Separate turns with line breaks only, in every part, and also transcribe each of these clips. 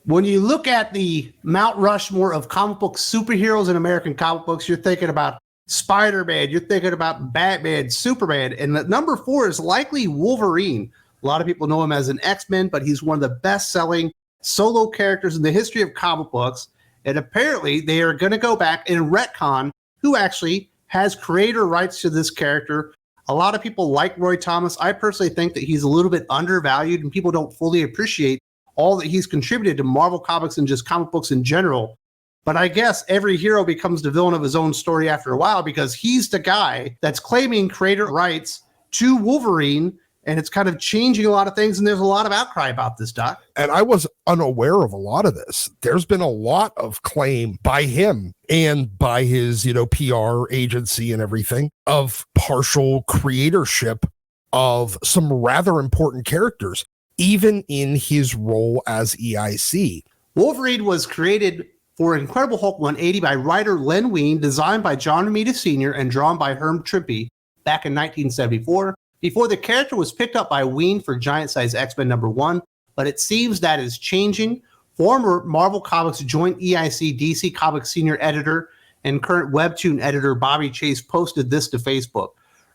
When you look at the Mount Rushmore of comic book superheroes in American comic books, you're thinking about Spider-Man, you're thinking about Batman, Superman, and the number 4 is likely Wolverine. A lot of people know him as an X-Men, but he's one of the best-selling solo characters in the history of comic books. And apparently they are going to go back and retcon who actually has creator rights to this character. A lot of people like Roy Thomas. I personally think that he's a little bit undervalued and people don't fully appreciate all that he's contributed to Marvel Comics and just comic books in general. But I guess every hero becomes the villain of his own story after a while because he's the guy that's claiming creator rights to Wolverine, and it's kind of changing a lot of things, and there's a lot of outcry about this, Doc.
And I was unaware of a lot of this. There's been a lot of claim by him and by his, PR agency and everything of partial creatorship of some rather important characters, even in his role as EIC.
Wolverine was created for Incredible Hulk 180 by writer Len Wein, designed by John Romita Sr. and drawn by Herm Trimpe back in 1974, before the character was picked up by Wein for Giant Size X-Men #1, but it seems that is changing. Former Marvel Comics joint EIC DC Comics senior editor and current Webtoon editor Bobby Chase posted this to Facebook.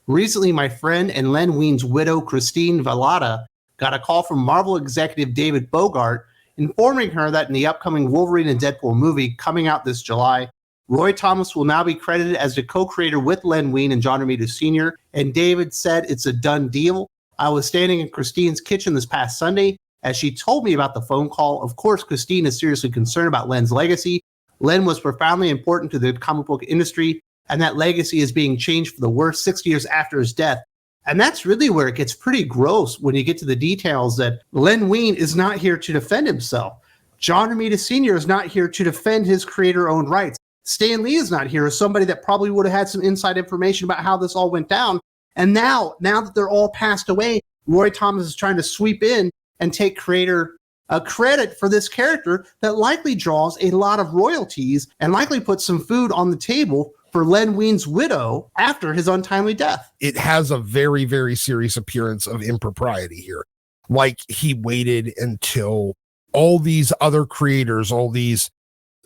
Recently, my friend and Len Wein's widow, Christine Vallada, got a call from Marvel executive David Bogart informing her that in the upcoming Wolverine and Deadpool movie coming out this July, Roy Thomas will now be credited as the co-creator with Len Wein and John Romita Sr., and David said it's a done deal. I was standing in Christine's kitchen this past Sunday as she told me about the phone call. Of course, Christine is seriously concerned about Len's legacy. Len was profoundly important to the comic book industry, and that legacy is being changed for the worse 6 years after his death. And that's really where it gets pretty gross when you get to the details that Len Wein is not here to defend himself. John Romita Sr. is not here to defend his creator-owned rights. Stan Lee is not here as somebody that probably would have had some inside information about how this all went down. And now that they're all passed away, Roy Thomas is trying to sweep in and take creator credit for this character that likely draws a lot of royalties and likely puts some food on the table for Len Wein's widow after his untimely death.
It has a very, very serious appearance of impropriety here. Like he waited until all these other creators, all these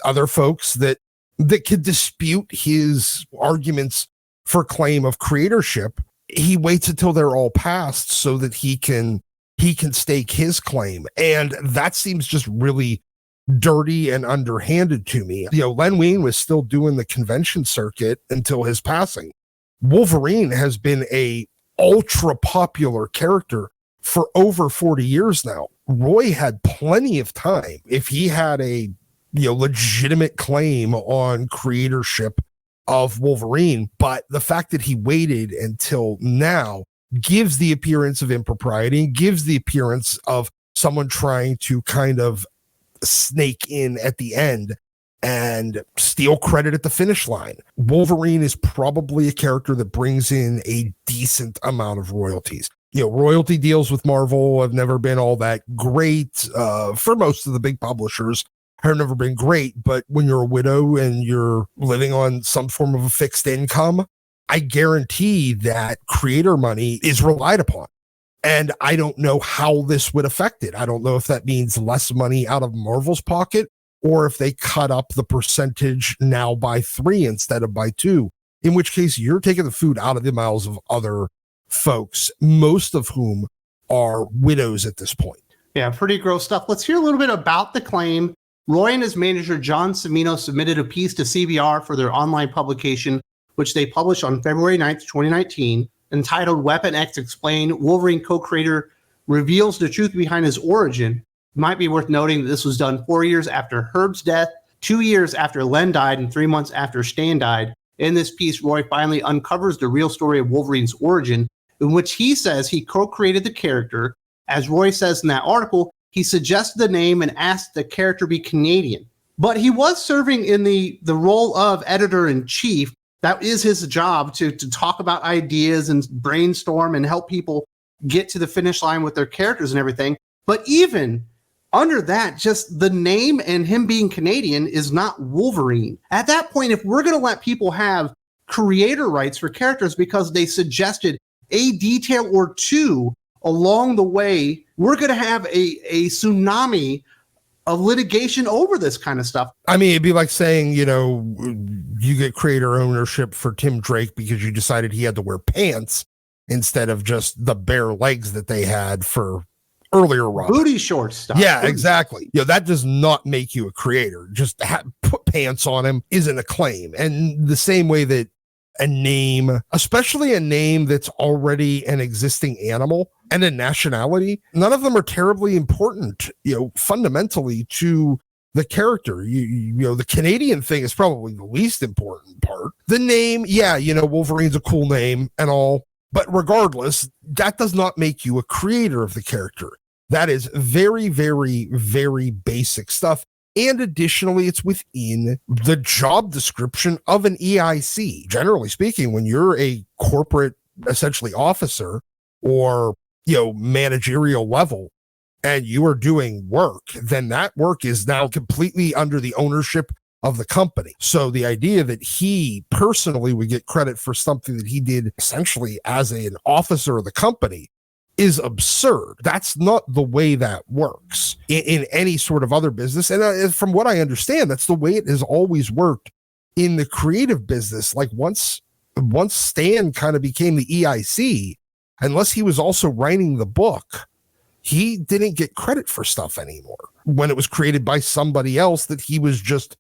other folks that could dispute his arguments for claim of creatorship, he waits until they're all passed so that he can stake his claim. And that seems just really dirty and underhanded to me. Len Wein was still doing the convention circuit until his passing. Wolverine has been a ultra popular character for over 40 years now. Roy had plenty of time if he had a legitimate claim on creatorship of Wolverine, but the fact that he waited until now gives the appearance of impropriety, gives the appearance of someone trying to kind of snake in at the end and steal credit at the finish line. Wolverine is probably a character that brings in a decent amount of royalties. Royalty deals with Marvel have never been all that great. For most of the big publishers have never been great, but when you're a widow and you're living on some form of a fixed income, I guarantee that creator money is relied upon. And I don't know how this would affect it. I don't know if that means less money out of Marvel's pocket or if they cut up the percentage now by 3 instead of by 2, in which case you're taking the food out of the mouths of other folks, most of whom are widows at this point.
Yeah, pretty gross stuff. Let's hear a little bit about the claim. Roy and his manager, John Cimino, submitted a piece to CBR for their online publication, which they published on February 9th, 2019, entitled Weapon X Explained, Wolverine co-creator reveals the truth behind his origin. It might be worth noting that this was done 4 years after Herb's death, 2 years after Len died, and 3 months after Stan died. In this piece, Roy finally uncovers the real story of Wolverine's origin, in which he says he co-created the character. As Roy says in that article, he suggested the name and asked the character be Canadian. But he was serving in the role of editor-in-chief. That is his job, to talk about ideas and brainstorm and help people get to the finish line with their characters and everything. But even under that, just the name and him being Canadian is not Wolverine. At that point, if we're going to let people have creator rights for characters because they suggested a detail or two along the way, we're going to have a tsunami of litigation over this kind of stuff.
I mean, it'd be like saying, you know, you get creator ownership for Tim Drake because you decided he had to wear pants instead of just the bare legs that they had for earlier Robin.
Booty shorts stuff.
Yeah, exactly. You know, that does not make you a creator. Just put pants on him isn't a claim. And the same way that a name, especially a name that's already an existing animal and a nationality, none of them are terribly important, you know, fundamentally to the character. You know, the Canadian thing is probably the least important part. The name, yeah, you know, Wolverine's a cool name and all, but regardless, that does not make you a creator of the character. That is very, very, very basic stuff. And additionally, it's within the job description of an EIC. Generally speaking, when you're a corporate, essentially officer or, you know, managerial level, and you are doing work, then that work is now completely under the ownership of the company. So the idea that he personally would get credit for something that he did essentially as an officer of the company is absurd. That's not the way that works in any sort of other business. And from what I understand, that's the way it has always worked in the creative business. Like once Stan kind of became the EIC, unless he was also writing the book, he didn't get credit for stuff anymore when it was created by somebody else that he was just,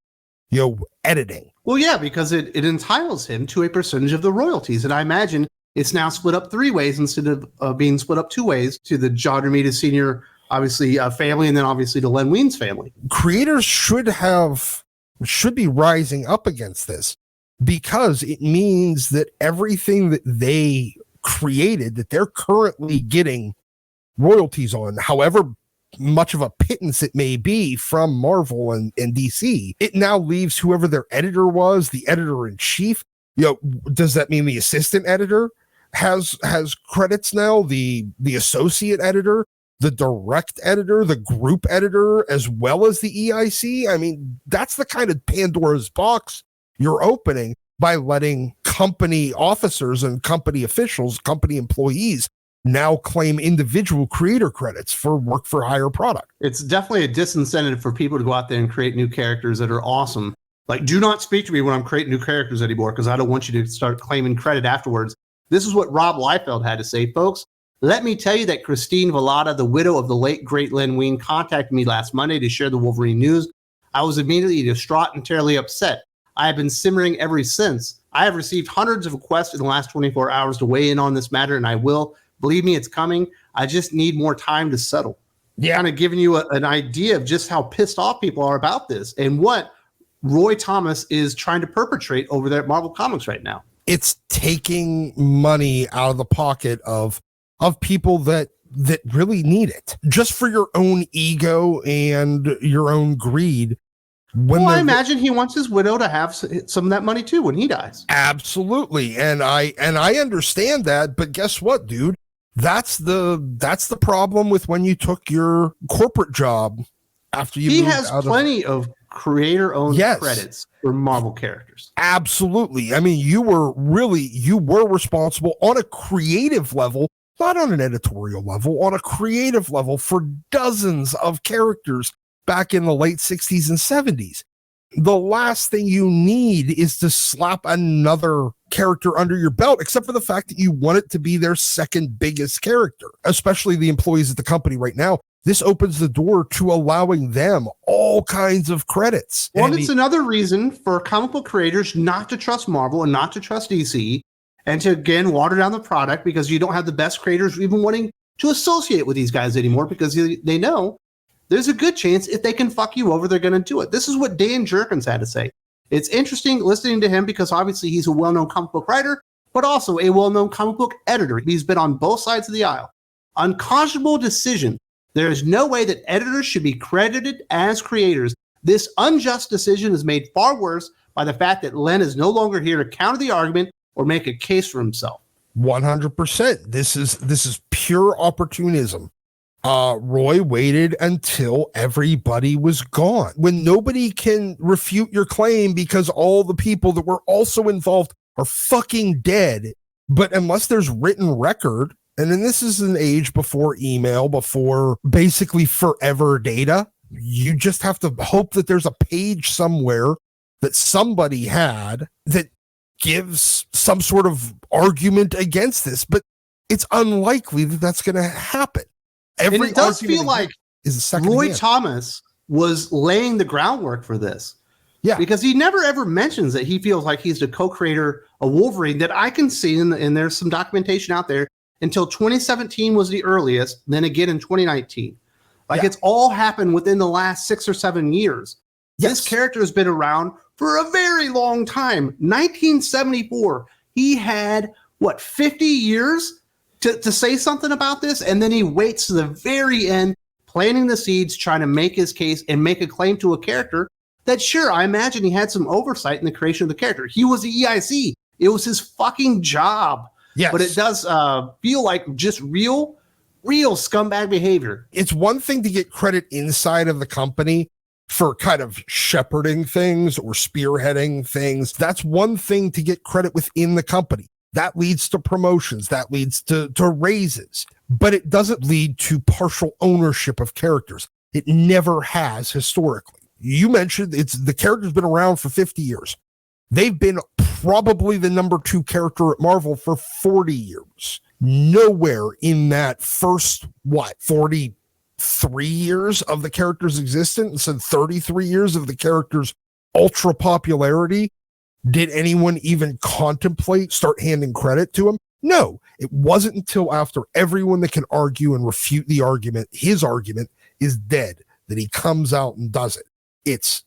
you know, editing.
Well, yeah, because it entitles him to a percentage of the royalties. And I imagine it's now split up 3 ways instead of being split up 2 ways to the John Romita Sr., obviously, family, and then obviously to Len Wein's family.
Creators should be rising up against this because it means that everything that they created, that they're currently getting royalties on, however much of a pittance it may be from Marvel and DC, it now leaves whoever their editor was, the editor-in-chief. You know, does that mean the assistant editor has credits now, the associate editor, the direct editor, the group editor, as well as the EIC? I mean, that's the kind of Pandora's box you're opening by letting company officers and company officials, company employees now claim individual creator credits for work for hire product.
It's definitely a disincentive for people to go out there and create new characters that are awesome. Like, do not speak to me when I'm creating new characters anymore, because I don't want you to start claiming credit afterwards. This is what Rob Liefeld had to say, folks. Let me tell you that Christine Vallada, the widow of the late, great Len Wein, contacted me last Monday to share the Wolverine news. I was immediately distraught and terribly upset. I have been simmering ever since. I have received hundreds of requests in the last 24 hours to weigh in on this matter, and I will. Believe me, it's coming. I just need more time to settle.
Yeah.
Kind of giving you an idea of just how pissed off people are about this and what Roy Thomas is trying to perpetrate over there at Marvel Comics right now.
It's taking money out of the pocket of people that really need it, just for your own ego and your own greed.
Well, I imagine he wants his widow to have some of that money too when he dies.
Absolutely. And I understand that, but guess what, dude? That's the problem with when you took your corporate job after you
He
moved
has
out
plenty of creator-owned credits for Marvel characters.
Absolutely. I mean, you were responsible on a creative level, not on an editorial level, on a creative level for dozens of characters back in the late 60s and 70s. The last thing you need is to slap another character under your belt, except for the fact that you want it to be their second biggest character, especially the employees at the company right now. This opens the door to allowing them all kinds of credits.
Well, it's another reason for comic book creators not to trust Marvel and not to trust DC and to, again, water down the product, because you don't have the best creators even wanting to associate with these guys anymore, because they know there's a good chance if they can fuck you over, they're going to do it. This is what Dan Jerkins had to say. It's interesting listening to him because obviously he's a well-known comic book writer, but also a well-known comic book editor. He's been on both sides of the aisle. Unconscionable decision. There is no way that editors should be credited as creators. This unjust decision is made far worse by the fact that Len is no longer here to counter the argument or make a case for himself.
100%. This is pure opportunism. Roy waited until everybody was gone, when nobody can refute your claim because all the people that were also involved are fucking dead. But unless there's written record, and then this is an age before email, before basically forever data, You just have to hope that there's a page somewhere that somebody had that gives some sort of argument against this, but it's unlikely that that's going to happen.
And it does feel like Roy
hand.
Thomas was laying the groundwork for this.
Yeah.
Because he never ever mentions that he feels like he's the co-creator of Wolverine that I can see, and there's some documentation out there, until 2017 was the earliest, then again in 2019. Like it's all happened within the last 6 or 7 years.
Yes.
This character has been around for a very long time. 1974, he had, 50 years to say something about this? And then he waits to the very end, planting the seeds, trying to make his case and make a claim to a character that, sure, I imagine he had some oversight in the creation of the character. He was the EIC. It was his fucking job.
Yes.
But it does feel like just real scumbag behavior.
It's one thing to get credit inside of the company for kind of shepherding things or spearheading things. That's one thing to get credit within the company. That leads to promotions. That leads to raises. But it doesn't lead to partial ownership of characters. It never has historically. You mentioned the character's been around for 50 years. They've been probably the number 2 character at Marvel for 40 years. Nowhere in that first, 43 years of the character's existence and 33 years of the character's ultra popularity did anyone even contemplate start handing credit to him? No, it wasn't until after everyone that can argue and refute the argument, his argument, is dead, that he comes out and does it. It's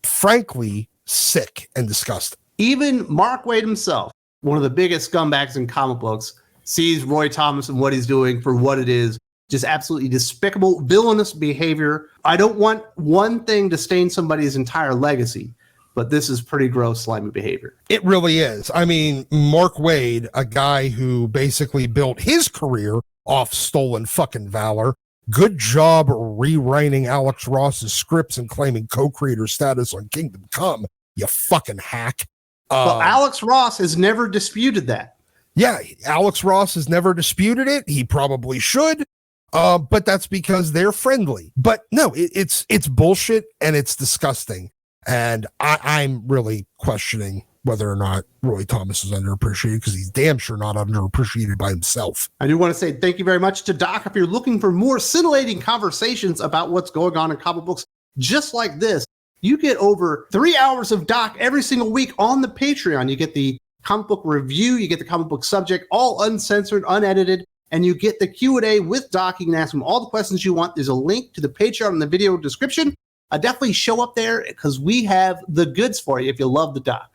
frankly sick and disgusting.
Even Mark Waid himself, one of the biggest scumbags in comic books, sees Roy Thomas and what he's doing for what it is. Just absolutely despicable, villainous behavior. I don't want one thing to stain somebody's entire legacy, but this is pretty gross, slimy behavior.
It really is. I mean, Mark Waid, a guy who basically built his career off stolen fucking valor. Good job rewriting Alex Ross's scripts and claiming co-creator status on Kingdom Come, you fucking hack.
Well, Alex Ross has never disputed that.
Yeah, Alex Ross has never disputed it. He probably should, but that's because they're friendly. But no, it's bullshit and it's disgusting. And I'm really questioning whether or not Roy Thomas is underappreciated, because he's damn sure not underappreciated by himself.
I do want to say thank you very much to Doc. If you're looking for more scintillating conversations about what's going on in comic books just like this, you get over 3 hours of Doc every single week on the Patreon. You get the comic book review, you get the comic book subject, all uncensored, unedited, and you get the Q&A with Doc. You can ask him all the questions you want. There's a link to the Patreon in the video description. Definitely show up there because we have the goods for you if you love the Doc.